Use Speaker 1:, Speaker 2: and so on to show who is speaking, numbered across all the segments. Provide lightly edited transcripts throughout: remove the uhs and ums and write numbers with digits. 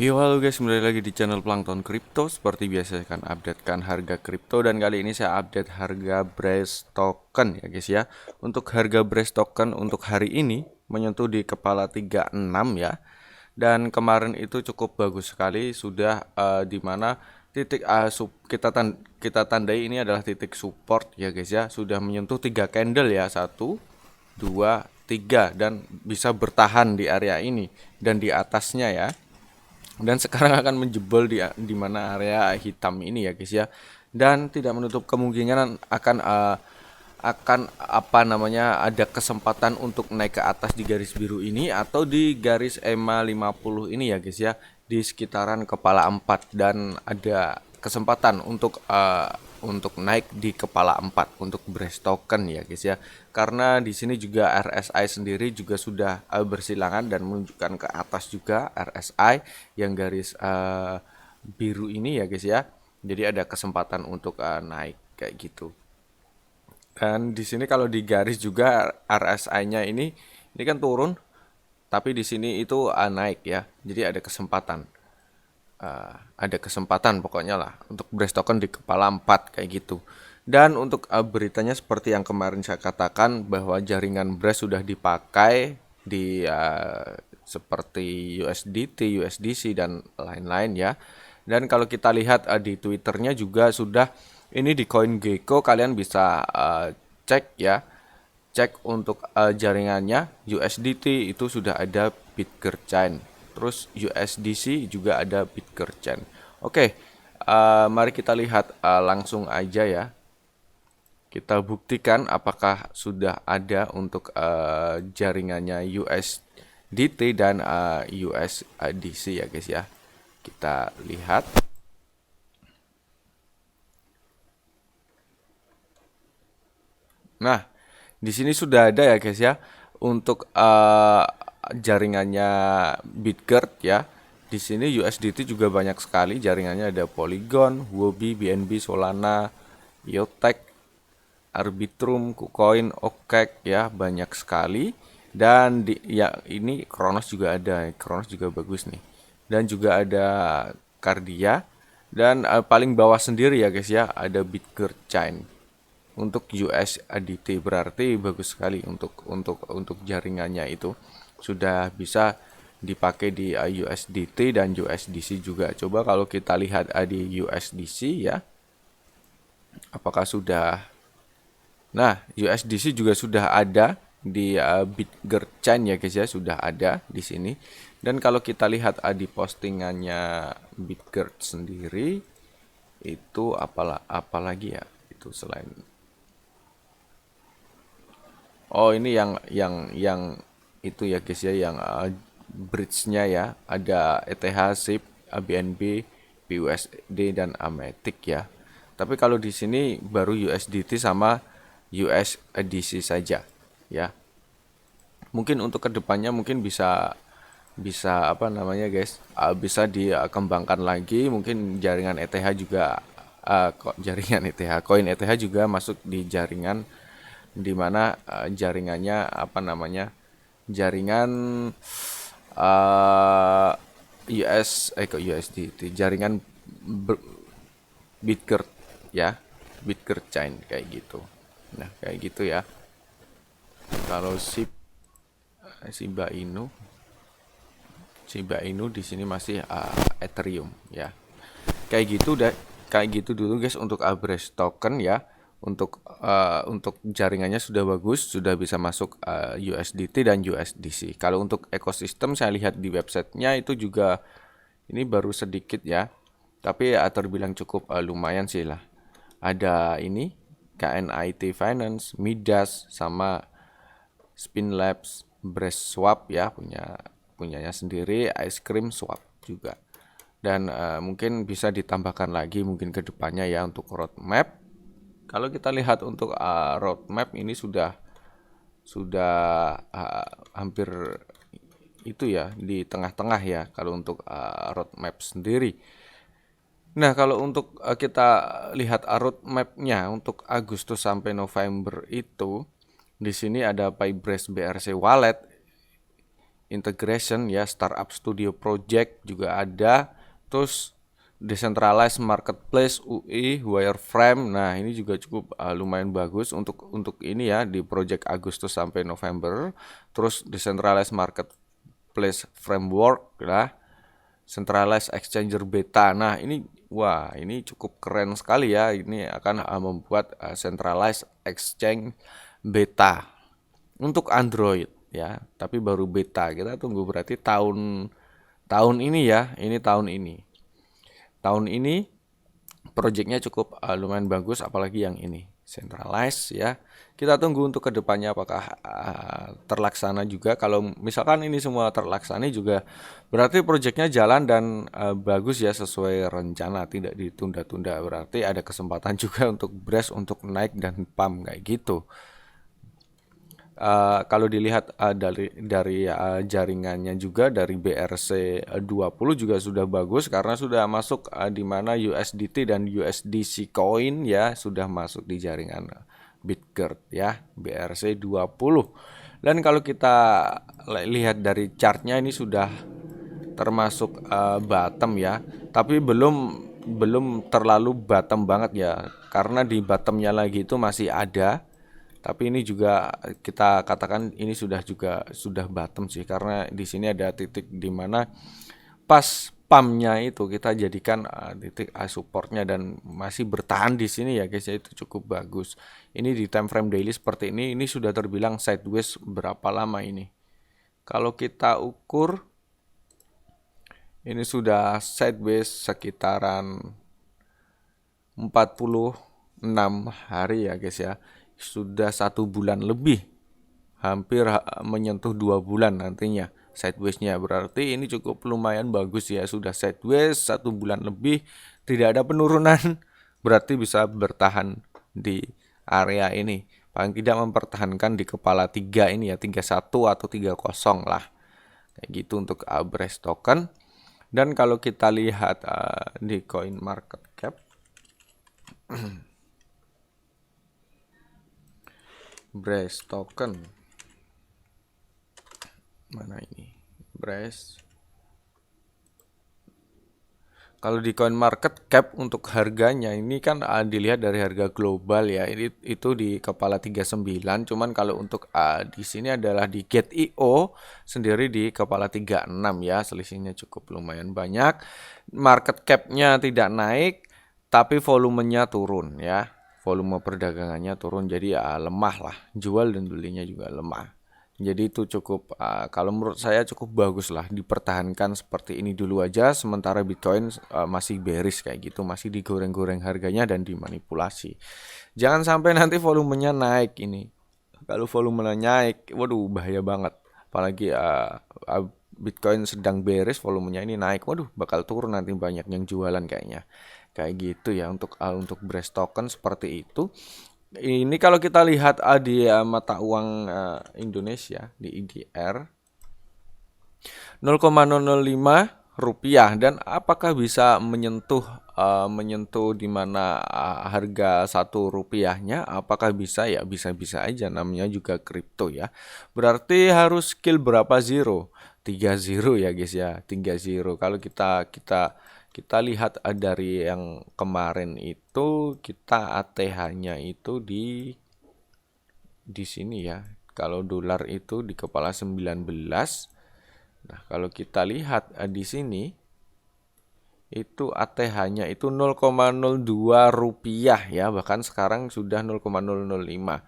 Speaker 1: Yo halo guys, kembali lagi di channel Plankton Crypto. Seperti biasa saya akan updatekan harga kripto, dan kali ini saya update harga Brace Token ya guys ya. Untuk harga Brace Token untuk hari ini menyentuh di kepala 36 ya. Dan kemarin itu cukup bagus sekali, sudah di mana titik kita tandai ini adalah titik support ya guys ya. Sudah menyentuh 3 candle ya, 1, 2, 3, dan bisa bertahan di area ini dan di atasnya ya, dan sekarang akan menjebol di mana area hitam ini ya guys ya, dan tidak menutup kemungkinan akan apa namanya ada kesempatan untuk naik ke atas di garis biru ini atau di garis EMA 50 ini ya guys ya, di sekitaran kepala 4, dan ada kesempatan untuk naik di kepala 4 untuk Brace Token ya guys ya. Karena di sini juga RSI sendiri juga sudah bersilangan dan menunjukkan ke atas juga RSI yang garis biru ini ya guys ya. Jadi ada kesempatan untuk naik kayak gitu. Dan di sini kalau di garis juga RSI-nya ini kan turun, tapi di sini itu naik ya. Jadi ada kesempatan pokoknya lah untuk Brace Token di kepala 4 kayak gitu. Dan untuk beritanya seperti yang kemarin saya katakan bahwa jaringan Brace sudah dipakai di seperti USDT, USDC dan lain-lain ya. Dan kalau kita lihat di Twitternya juga sudah ini di CoinGecko, kalian bisa cek ya, cek untuk jaringannya USDT itu sudah ada Bitgerchain, terus USDC juga ada Bitgerchain. Oke, mari kita lihat langsung aja ya. Kita buktikan apakah sudah ada untuk jaringannya USDT dan USDC ya guys ya. Kita lihat. Nah, di sini sudah ada ya guys ya untuk jaringannya Bitgert ya. Di sini USDT juga banyak sekali jaringannya, ada Polygon, Huobi, BNB, Solana, Iotek, Arbitrum, KuCoin, Okek ya, banyak sekali. Dan ya ini Kronos juga ada, Kronos juga bagus nih. Dan juga ada Cardia, dan paling bawah sendiri ya guys ya ada Bitgert Chain. Untuk USDT berarti bagus sekali untuk jaringannya itu sudah bisa dipakai di USDT dan USDC juga. Coba kalau kita lihat di USDC ya, apakah sudah. Nah, USDC juga sudah ada di Bitgerchain ya guys ya, sudah ada di sini. Dan kalau kita lihat di postingannya Bitgert sendiri itu apalagi ya itu selain. Oh, ini yang itu ya guys ya, yang bridge-nya ya, ada ETH, SIP, BNB, BUSD dan Matic ya. Tapi kalau di sini baru USDT sama USDC saja ya. Mungkin untuk kedepannya mungkin bisa bisa apa namanya guys, bisa dikembangkan lagi, mungkin jaringan ETH juga, kok jaringan ETH, koin ETH juga masuk di jaringan, di mana jaringannya apa namanya, jaringan uh, kok USDT, jaringan Bitgert ya, Bitgert Chain kayak gitu. Nah kayak gitu ya. Kalau Shiba Inu di sini masih Ethereum ya. Kayak gitu deh, kayak gitu dulu guys untuk Brace Token ya. Untuk jaringannya sudah bagus, sudah bisa masuk USDT dan USDC. Kalau untuk ekosistem saya lihat di websitenya itu juga ini baru sedikit ya, tapi terbilang cukup lumayan sih lah. Ada ini KNIT Finance, Midas, sama Spin Labs, Brace Swap ya, punyanya sendiri, Ice Cream Swap juga. Dan mungkin bisa ditambahkan lagi mungkin ke depannya ya untuk roadmap. Kalau kita lihat untuk roadmap ini sudah hampir itu ya, di tengah-tengah ya kalau untuk roadmap sendiri. Nah, kalau untuk kita lihat roadmapnya untuk Agustus sampai November itu, di sini ada Paybrace BRC Wallet. integration ya, startup studio project juga ada, terus decentralized marketplace UI wireframe. Nah ini juga cukup lumayan bagus untuk ini ya, di project Agustus sampai November. Terus decentralized marketplace framework lah, centralized exchanger beta. Nah ini wah, ini cukup keren sekali ya, ini akan membuat centralized exchange beta untuk Android ya, tapi baru beta. Kita tunggu berarti tahun tahun ini ya, ini tahun ini. Tahun ini projectnya cukup lumayan bagus, apalagi yang ini centralized ya. Kita tunggu untuk kedepannya apakah terlaksana juga. Kalau misalkan ini semua terlaksana juga berarti projectnya jalan dan bagus ya, sesuai rencana, tidak ditunda-tunda. Berarti ada kesempatan juga untuk BRES untuk naik dan pump kayak gitu. Kalau dilihat dari jaringannya juga dari BRC 20 juga sudah bagus karena sudah masuk di mana USDT dan USDC coin ya sudah masuk di jaringan Bitgert ya, BRC 20. Dan kalau kita lihat dari chartnya ini sudah termasuk bottom ya, tapi belum terlalu bottom banget ya, karena di bottomnya lagi itu masih ada. Tapi ini juga kita katakan ini sudah bottom sih, karena di sini ada titik di mana pas pumpnya itu kita jadikan titik supportnya dan masih bertahan di sini ya guys ya, itu cukup bagus. Ini di time frame daily seperti ini sudah terbilang sideways berapa lama ini. Kalau kita ukur ini sudah sideways sekitaran 46 hari ya guys ya, sudah 1 bulan lebih, hampir menyentuh 2 bulan nantinya sidewaysnya. Berarti ini cukup lumayan bagus ya, sudah sideways 1 bulan lebih tidak ada penurunan. Berarti bisa bertahan di area ini, paling tidak mempertahankan di kepala 3 ini ya, 31 atau 30 lah kayak gitu untuk BRES token. Dan kalau kita lihat di coin market cap BRES token mana ini, BRES. Kalau di coin market cap untuk harganya ini kan dilihat dari harga global ya, ini itu di kepala 39. Cuman kalau untuk di sini adalah di Get.io sendiri di kepala 36 ya, selisihnya cukup lumayan banyak. Market capnya tidak naik, tapi volumenya turun ya, volume perdagangannya turun, jadi lemah lah, jual dan belinya juga lemah. Jadi itu cukup kalau menurut saya cukup bagus lah, dipertahankan seperti ini dulu aja, sementara Bitcoin masih bearish kayak gitu, masih digoreng-goreng harganya dan dimanipulasi. Jangan sampai nanti volumenya naik ini. Kalau volumenya naik, waduh bahaya banget. Apalagi Bitcoin sedang bearish, volumenya ini naik, waduh bakal turun, nanti banyak yang jualan kayaknya. Kayak gitu ya untuk BRES token seperti itu. Ini kalau kita lihat di mata uang Indonesia di IDR 0,005 rupiah, dan apakah bisa menyentuh di mana harga 1 rupiahnya? Apakah bisa ya? Bisa-bisa aja, namanya juga kripto ya. Berarti harus skill berapa zero? 3 zero ya guys ya, 3 zero. Kalau kita lihat dari yang kemarin itu, kita ATH-nya itu di sini ya. Kalau dolar itu di kepala 19. Nah, kalau kita lihat di sini itu ATH-nya itu 0,02 rupiah ya, bahkan sekarang sudah 0,005.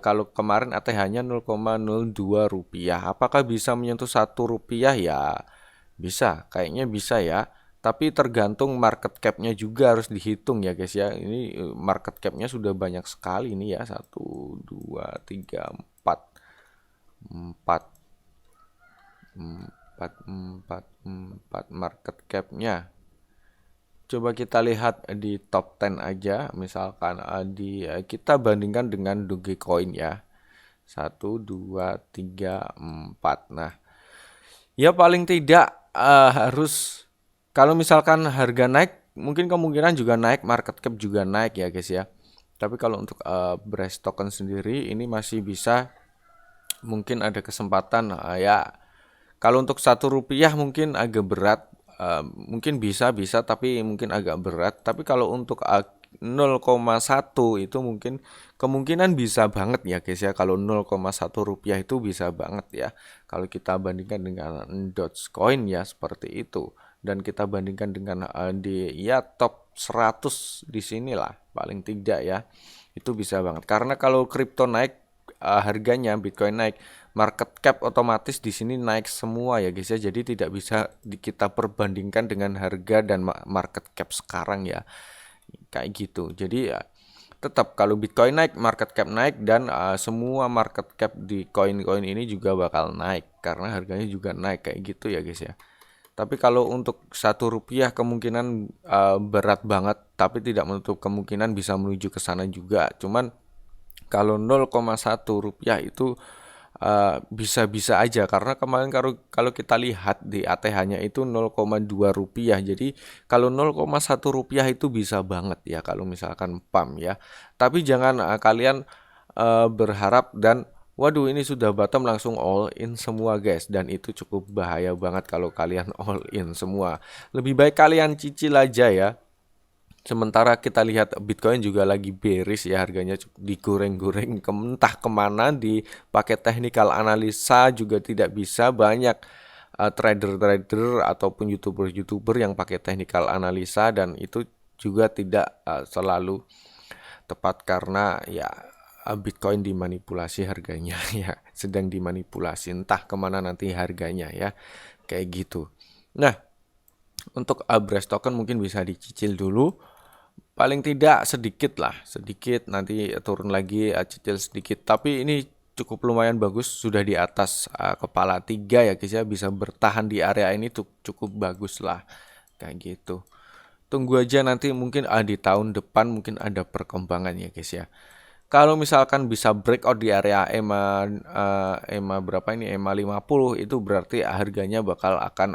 Speaker 1: Kalau kemarin ATH-nya 0,02 rupiah. Apakah bisa menyentuh 1 rupiah ya? Bisa, kayaknya bisa ya. Tapi tergantung market cap-nya juga harus dihitung ya guys ya. Ini market cap-nya sudah banyak sekali ini ya. 1, 2, 3, 4 market cap-nya. Coba kita lihat di top 10 aja. Misalkan kita bandingkan dengan Dogecoin ya. 1, 2, 3, 4. Nah, ya paling tidak harus, kalau misalkan harga naik, mungkin kemungkinan juga naik, market cap juga naik ya guys ya. Tapi kalau untuk BRES token sendiri ini masih bisa, mungkin ada kesempatan ya Kalau untuk Rp1 mungkin agak berat, mungkin bisa tapi mungkin agak berat. Tapi kalau untuk 0,1 itu mungkin kemungkinan bisa banget ya guys ya. Kalau Rp0,1 itu bisa banget ya. Kalau kita bandingkan dengan Dogecoin ya seperti itu. Dan kita bandingkan dengan di ya top 100 di sinilah paling tidak ya. Itu bisa banget. Karena kalau kripto naik, harganya Bitcoin naik, market cap otomatis di sini naik semua ya guys ya. Jadi tidak bisa kita perbandingkan dengan harga dan market cap sekarang ya. Kayak gitu. Jadi ya tetap kalau Bitcoin naik, market cap naik, dan semua market cap di koin-koin ini juga bakal naik karena harganya juga naik kayak gitu ya guys ya. Tapi kalau untuk Rp1 kemungkinan berat banget, tapi tidak menutup kemungkinan bisa menuju ke sana juga. Cuman kalau Rp0,1 itu bisa-bisa aja karena kemarin kalau kita lihat di ATH-nya itu Rp0,2. Jadi kalau Rp0,1 itu bisa banget ya kalau misalkan pump ya. Tapi jangan kalian berharap dan waduh ini sudah bottom langsung all in semua guys, dan itu cukup bahaya banget kalau kalian all in semua. Lebih baik kalian cicil aja ya. Sementara kita lihat Bitcoin juga lagi bearish ya, harganya digoreng-goreng entah kemana, dipakai technical analisa juga tidak bisa. Banyak trader-trader ataupun youtuber-youtuber yang pakai technical analisa, dan itu juga tidak selalu tepat karena ya Bitcoin dimanipulasi harganya ya, sedang dimanipulasi entah kemana nanti harganya ya, kayak gitu. Nah, untuk Abras token mungkin bisa dicicil dulu, paling tidak sedikit lah, sedikit nanti turun lagi, cicil sedikit. Tapi ini cukup lumayan bagus, sudah di atas kepala 3 ya guys ya, bisa bertahan di area ini tuh cukup bagus lah kayak gitu. Tunggu aja nanti mungkin di tahun depan mungkin ada perkembangan ya guys ya. Kalau misalkan bisa breakout di area EMA berapa ini, EMA 50, itu berarti harganya bakal akan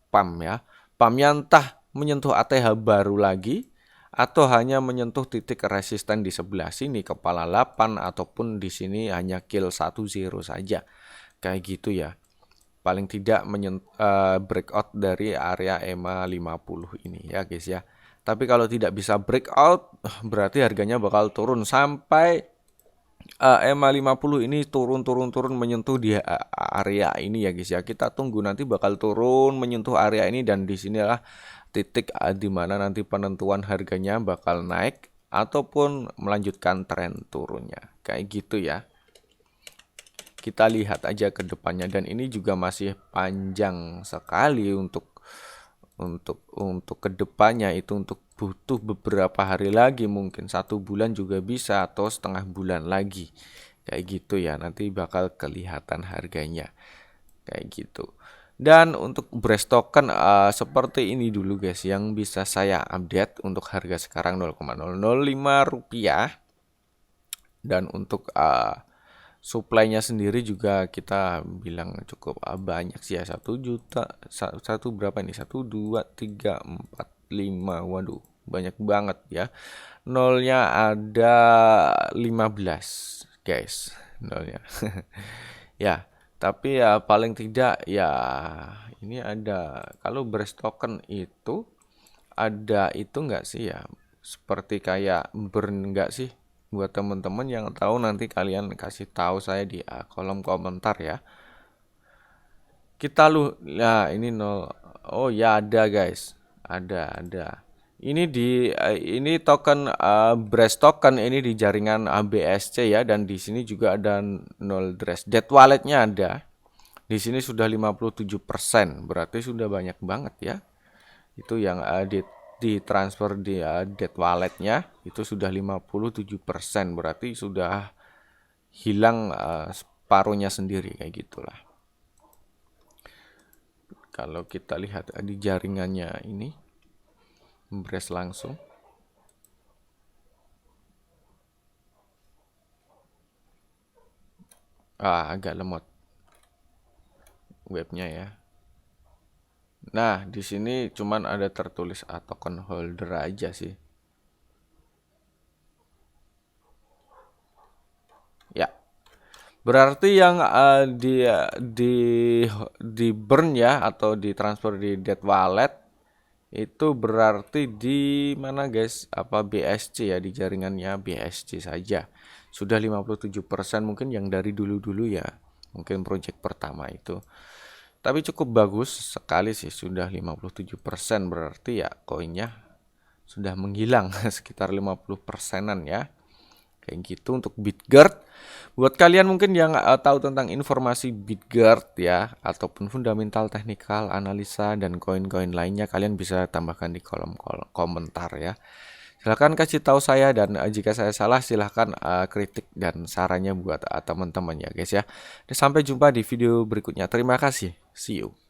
Speaker 1: pump ya. Pumpnya entah menyentuh ATH baru lagi atau hanya menyentuh titik resisten di sebelah sini kepala 8, ataupun di sini hanya kill 10 saja. Kayak gitu ya. Paling tidak breakout dari area EMA 50 ini ya guys ya. Tapi kalau tidak bisa breakout, berarti harganya bakal turun sampai EMA 50 ini turun menyentuh di area ini ya guys ya. Kita tunggu nanti bakal turun menyentuh area ini, dan disinilah titik di mana nanti penentuan harganya bakal naik ataupun melanjutkan tren turunnya. Kayak gitu ya. Kita lihat aja ke depannya, dan ini juga masih panjang sekali untuk kedepannya. Itu untuk butuh beberapa hari lagi, mungkin 1 bulan juga bisa, atau setengah bulan lagi kayak gitu ya. Nanti bakal kelihatan harganya kayak gitu. Dan untuk Brace token seperti ini dulu guys yang bisa saya update. Untuk harga sekarang Rp0,005, dan untuk supply-nya sendiri juga kita bilang cukup banyak sih ya, 1 juta, satu berapa ini, 1, 2, 3, 4, 5, waduh banyak banget ya. Nolnya ada 15 guys, nolnya. Ya, tapi ya paling tidak ya ini ada, kalau Brace token itu ada itu enggak sih ya, seperti kayak burn enggak sih? Buat teman-teman yang tahu nanti kalian kasih tahu saya di kolom komentar ya. Kita nah ini nol. Oh ya ada guys, ada. Ini token Brace token ini di jaringan BSC ya, dan di sini juga ada nol Brace. Dead walletnya ada. Di sini sudah 57%, berarti sudah banyak banget ya. Itu yang ditransfer di dead walletnya itu sudah 57%, berarti sudah hilang separuhnya sendiri kayak gitulah. Kalau kita lihat di jaringannya ini Brace langsung agak lemot webnya ya. Nah, di sini cuman ada tertulis token holder aja sih. Ya. Berarti yang di burn ya atau ditransfer di dead wallet itu berarti di mana guys? Apa BSC ya, di jaringannya BSC saja. Sudah 57% mungkin yang dari dulu-dulu ya. Mungkin project pertama itu. Tapi cukup bagus sekali sih, sudah 57% berarti ya koinnya sudah menghilang sekitar 50%-an ya. Kayak gitu untuk Bitgard. Buat kalian mungkin yang tahu tentang informasi Bitgard ya ataupun fundamental, teknikal, analisa dan koin-koin lainnya, kalian bisa tambahkan di kolom komentar ya. Silahkan kasih tahu saya, dan jika saya salah silahkan kritik dan sarannya buat teman-teman ya guys ya. Dan sampai jumpa di video berikutnya. Terima kasih. See you.